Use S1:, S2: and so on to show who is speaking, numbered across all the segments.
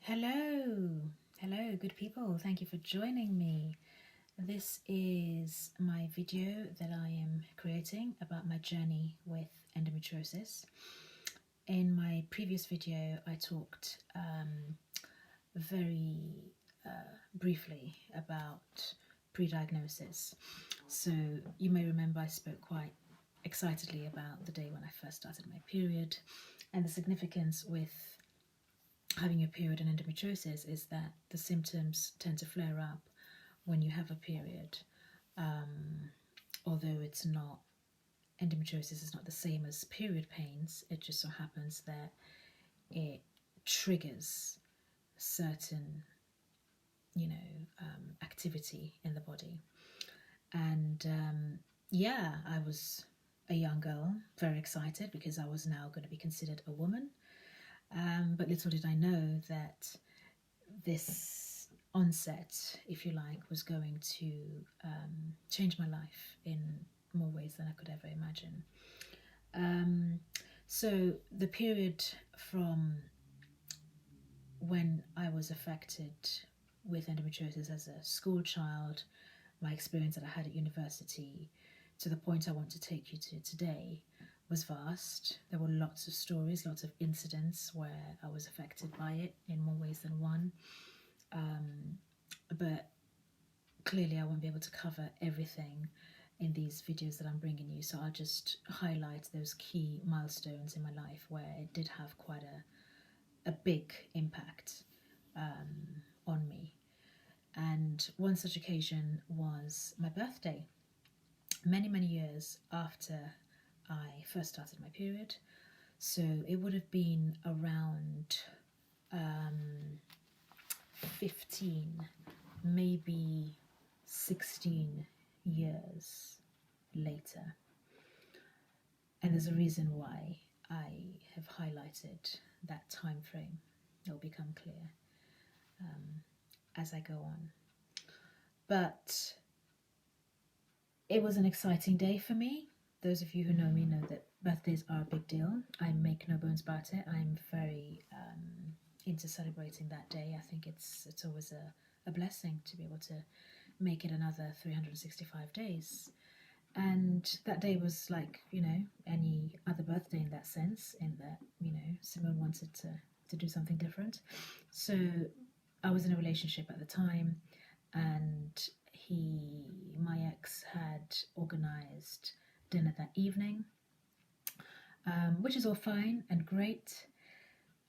S1: Hello, good people. Thank you for joining me. This is my video that I am creating about my journey with endometriosis. In my previous video, I talked very briefly about pre-diagnosis. So you may remember I spoke quite excitedly about the day when I first started my period, and the significance with having a period in endometriosis is that the symptoms tend to flare up when you have a period. Although endometriosis is not the same as period pains, it just so happens that it triggers certain, activity in the body. And I was a young girl, very excited because I was now going to be considered a woman. But little did I know that this onset, if you like, was going to change my life in more ways than I could ever imagine. So the period from when I was affected with endometriosis as a school child, my experience that I had at university, to the point I want to take you to today, was vast. There were lots of stories, lots of incidents where I was affected by it in more ways than one. But clearly I won't be able to cover everything in these videos that I'm bringing you, so I'll just highlight those key milestones in my life where it did have quite a big impact on me. And one such occasion was my birthday, many years after I first started my period. So it would have been around 15, maybe 16 years later. And there's a reason why I have highlighted that time frame. It will become clear as I go on. But it was an exciting day for me. Those of you who know me know that birthdays are a big deal. I make no bones about it. I'm very into celebrating that day. I think it's always a blessing to be able to make it another 365 days. And that day was like, any other birthday in that sense, in that, Simone wanted to do something different. So I was in a relationship at the time, and my ex had organised dinner that evening, which is all fine and great.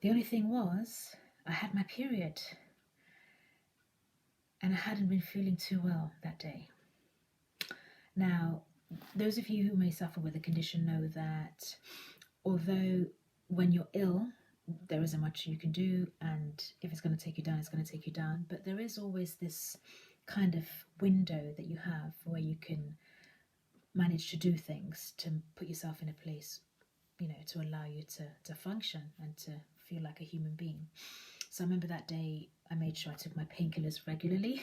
S1: The only thing was, I had my period, and I hadn't been feeling too well that day. Now, those of you who may suffer with the condition know that although when you're ill, there isn't much you can do, and if it's going to take you down, it's going to take you down. But there is always this kind of window that you have where you can manage to do things to put yourself in a place, to allow you to function and to feel like a human being. So I remember that day I made sure I took my painkillers regularly.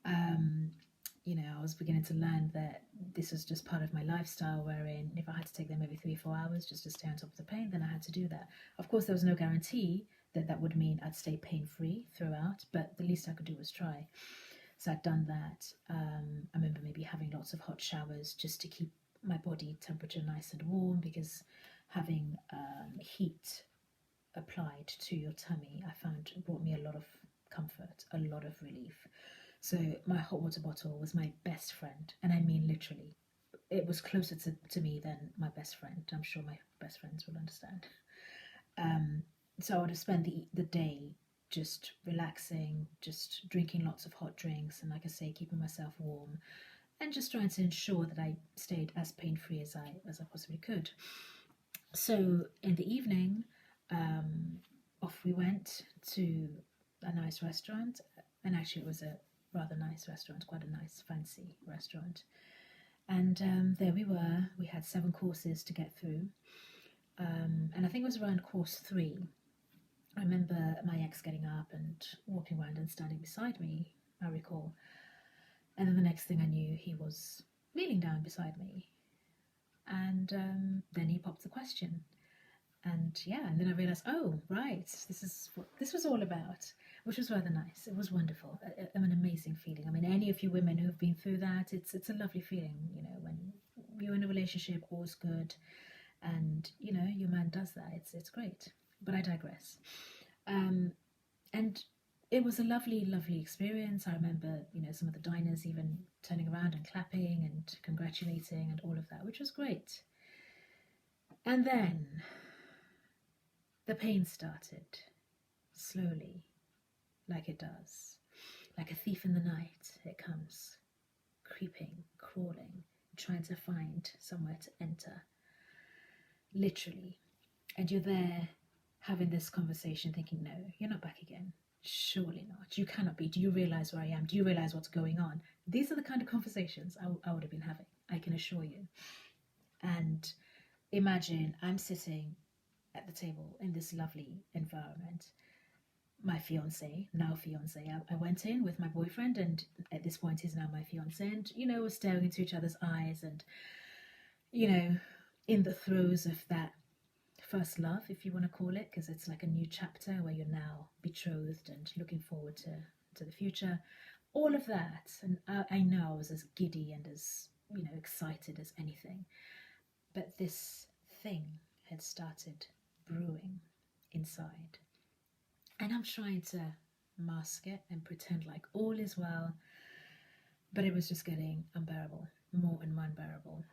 S1: I was beginning to learn that this was just part of my lifestyle, wherein if I had to take them every 3-4 hours just to stay on top of the pain, then I had to do that. Of course, there was no guarantee that would mean I'd stay pain-free throughout, but the least I could do was try. So I'd done that. I remember maybe having lots of hot showers just to keep my body temperature nice and warm, because having heat applied to your tummy, I found, brought me a lot of comfort, a lot of relief. So my hot water bottle was my best friend, and I mean literally. It was closer to me than my best friend. I'm sure my best friends will understand. So I would have spent the day just relaxing, just drinking lots of hot drinks, and like I say, keeping myself warm, and just trying to ensure that I stayed as pain-free as I possibly could. So in the evening, off we went to a nice restaurant, and actually it was a rather nice restaurant, quite a nice fancy restaurant. And there we were. We had 7 courses to get through, and I think it was around course 3. I remember my ex getting up and walking around and standing beside me, I recall. And then the next thing I knew, he was kneeling down beside me. And then he popped the question, And yeah, and then I realized, oh, right, this is what this was all about, which was rather nice. It was wonderful, an amazing feeling. I mean, any of you women who have been through that, it's a lovely feeling, you know, when you're in a relationship, all's good, and you know your man does that. It's great. But I digress. And it was a lovely, lovely experience. I remember, you know, some of the diners even turning around and clapping and congratulating and all of that, which was great. And then the pain started, slowly, like it does. Like a thief in the night, it comes, creeping, crawling, trying to find somewhere to enter. Literally. And you're there having this conversation thinking, no, you're not back again. Surely not. You cannot be. Do you realize where I am? Do you realize what's going on? These are the kind of conversations I would have been having, I can assure you. And imagine I'm sitting at the table in this lovely environment. My fiance, now fiance, I went in with my boyfriend, and at this point he's now my fiance, and you know, we're staring into each other's eyes, and you know, in the throes of that first love, if you want to call it, because it's like a new chapter where you're now betrothed and looking forward to the future, all of that. And I know I was as giddy and as, you know, excited as anything, but this thing had started brewing inside, and I'm trying to mask it and pretend like all is well, but it was just getting unbearable, more and more unbearable.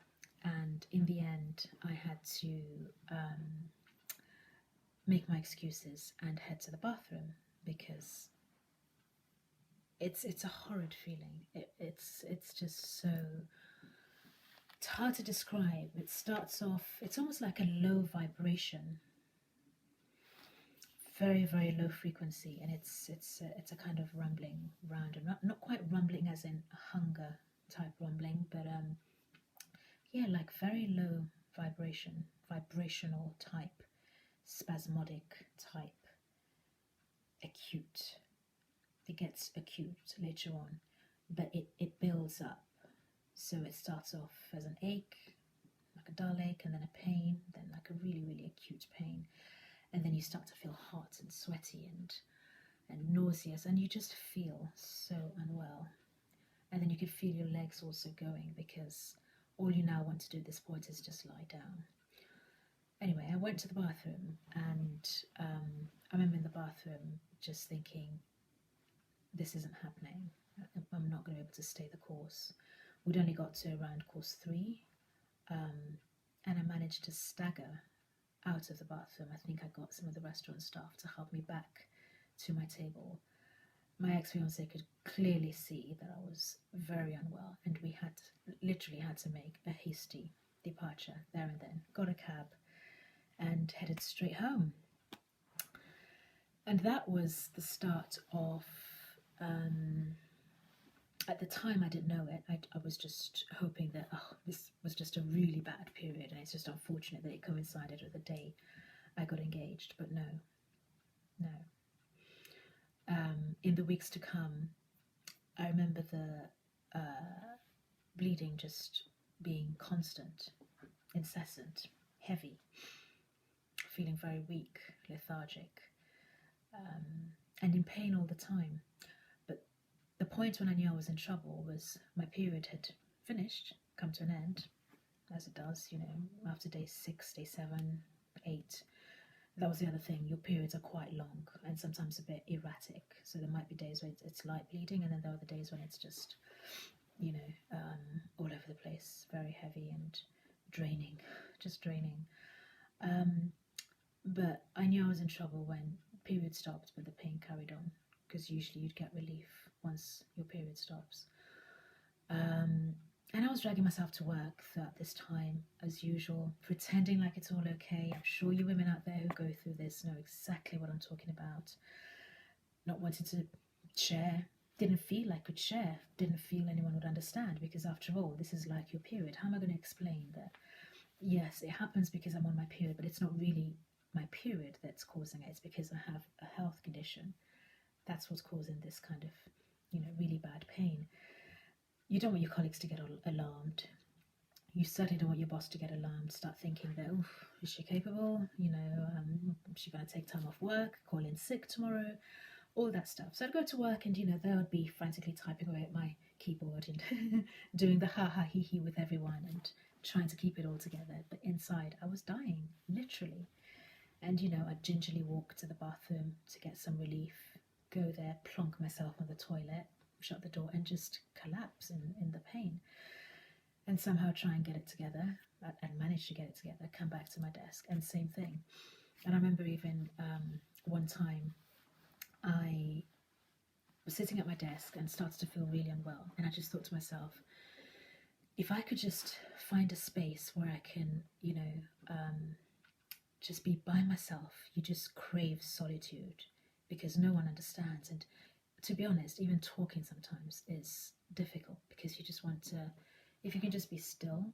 S1: And in the end, I had to make my excuses and head to the bathroom, because it's a horrid feeling. It's just so, it's hard to describe. It starts off, it's almost like a low vibration, very, very low frequency, and it's a kind of rumbling round and round, not quite rumbling as in hunger type rumbling, but yeah, like very low vibration, vibrational type, spasmodic type, acute. It gets acute later on, but it builds up. So it starts off as an ache, like a dull ache, and then a pain, then like a really, really acute pain. And then you start to feel hot and sweaty and nauseous, and you just feel so unwell. And then you can feel your legs also going, because all you now want to do at this point is just lie down. Anyway, I went to the bathroom, and I remember in the bathroom just thinking, this isn't happening. I'm not going to be able to stay the course. We'd only got to around course 3, and I managed to stagger out of the bathroom. I think I got some of the restaurant staff to help me back to my table. My ex-fiance could clearly see that I was very unwell, and we literally had to make a hasty departure there and then. Got a cab and headed straight home. And that was the start of, at the time I didn't know it, I was just hoping that, this was just a really bad period, and it's just unfortunate that it coincided with the day I got engaged. But no. In the weeks to come, I remember the bleeding just being constant, incessant, heavy, feeling very weak, lethargic, and in pain all the time. But the point when I knew I was in trouble was my period had finished, come to an end, as it does, you know, after day 6, day 7, 8. That was the other thing. Your periods are quite long and sometimes a bit erratic. So there might be days where it's light bleeding, and then there are the days when it's just, you know, all over the place, very heavy and draining, just draining. But I knew I was in trouble when period stopped, but the pain carried on, because usually you'd get relief once your period stops. And I was dragging myself to work throughout this time, as usual, pretending like it's all okay. I'm sure you women out there who go through this know exactly what I'm talking about. Not wanting to share, didn't feel I could share, didn't feel anyone would understand, because after all, this is like your period. How am I going to explain that? Yes, it happens because I'm on my period, but it's not really my period that's causing it. It's because I have a health condition. That's what's causing this kind of, you know, really bad pain. You don't want your colleagues to get alarmed. you certainly don't want your boss to get alarmed, start thinking that, oh, is she capable? You know, is she going to take time off work, call in sick tomorrow, all that stuff. So I'd go to work and, you know, they would be frantically typing away at my keyboard and doing the ha-ha hee-hee with everyone and trying to keep it all together. But inside, I was dying, literally. And, you know, I'd gingerly walk to the bathroom to get some relief, go there, plonk myself on the toilet, shut the door and just collapse in the pain. And somehow try and get it together and manage to get it together, come back to my desk and same thing. And I remember even one time I was sitting at my desk and started to feel really unwell. And I just thought to myself, if I could just find a space where I can, you know, just be by myself. You just crave solitude because no one understands. And to be honest, even talking sometimes is difficult because you just want to, if you can just be still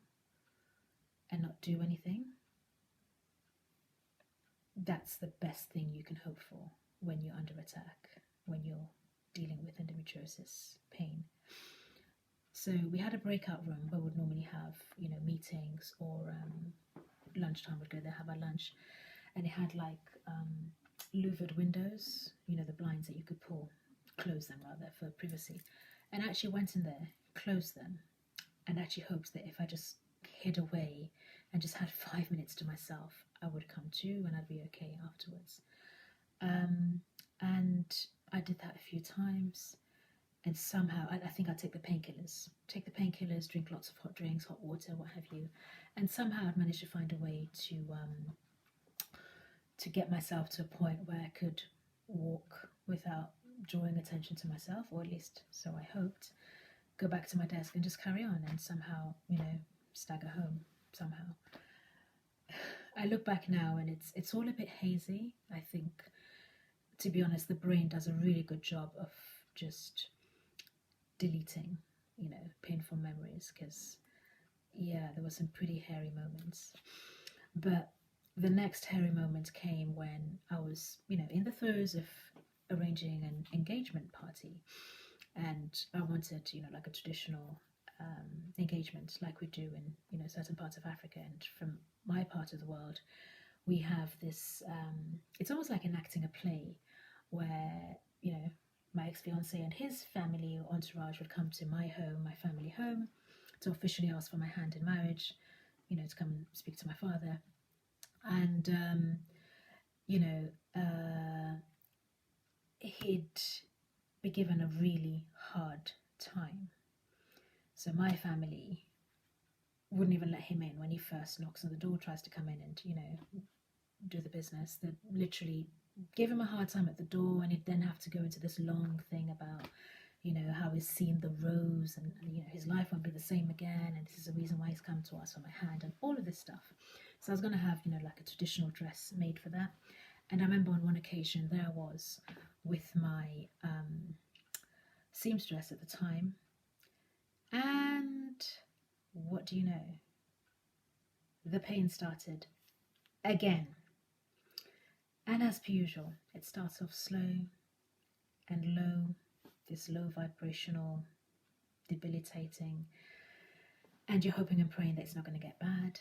S1: and not do anything, that's the best thing you can hope for when you're under attack, when you're dealing with endometriosis pain. So we had a breakout room where we'd normally have, you know, meetings or lunchtime, we'd go there, have our lunch, and it had like louvered windows, you know, the blinds that you could close them rather for privacy. And I actually went in there, closed them, and actually hoped that if I just hid away and just had 5 minutes to myself, I would come to and I'd be okay afterwards. And I did that a few times, and somehow I think I'd take the painkillers, drink lots of hot drinks, hot water, what have you, and somehow I'd managed to find a way to get myself to a point where I could walk without drawing attention to myself, or at least so I hoped, go back to my desk and just carry on and somehow, you know, stagger home somehow. I look back now and it's all a bit hazy. I think, to be honest, the brain does a really good job of just deleting, you know, painful memories, because yeah, there were some pretty hairy moments. But the next hairy moment came when I was, you know, in the throes of arranging an engagement party, and I wanted, you know, like a traditional engagement like we do in, you know, certain parts of Africa. And from my part of the world, we have this, it's almost like enacting a play where, you know, my ex-fiance and his family or entourage would come to my home, my family home, to officially ask for my hand in marriage, you know, to come and speak to my father. And, you know, he'd be given a really hard time. So my family wouldn't even let him in when he first knocks on the door, tries to come in and, you know, do the business. They'd literally give him a hard time at the door, and he'd then have to go into this long thing about, you know, how he's seen the rose and, you know, his life won't be the same again, and this is the reason why he's come to us for my hand and all of this stuff. So I was going to have, you know, like a traditional dress made for that. And I remember on one occasion there I was with my seamstress at the time, and what do you know? The pain started again. And as per usual, it starts off slow and low, this low vibrational, debilitating, and you're hoping and praying that it's not going to get bad,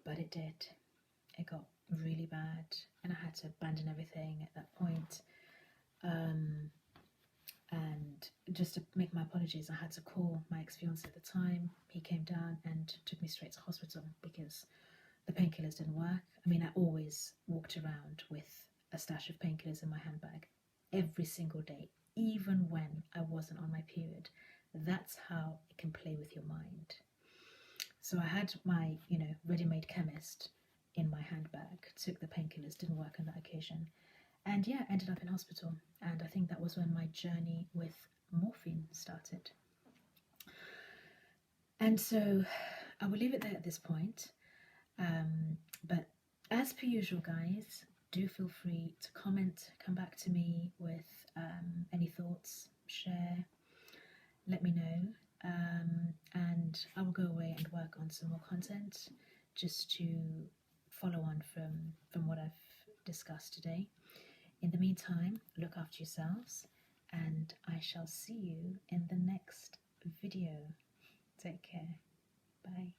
S1: but it did. It got really bad, and I had to abandon everything at that point. And just to make my apologies, I had to call my ex-fiance at the time. He came down and took me straight to hospital because the painkillers didn't work. I mean, I always walked around with a stash of painkillers in my handbag every single day, even when I wasn't on my period. That's how it can play with your mind. So I had my, you know, ready-made chemist in my handbag, took the painkillers, didn't work on that occasion, and yeah, ended up in hospital. And I think that was when my journey with morphine started. And so I will leave it there at this point. But as per usual, guys, do feel free to comment, come back to me with any thoughts, share, let me know, and I will go away and work on some more content just to follow on from what I've discussed today. In the meantime, look after yourselves, and I shall see you in the next video. Take care. Bye.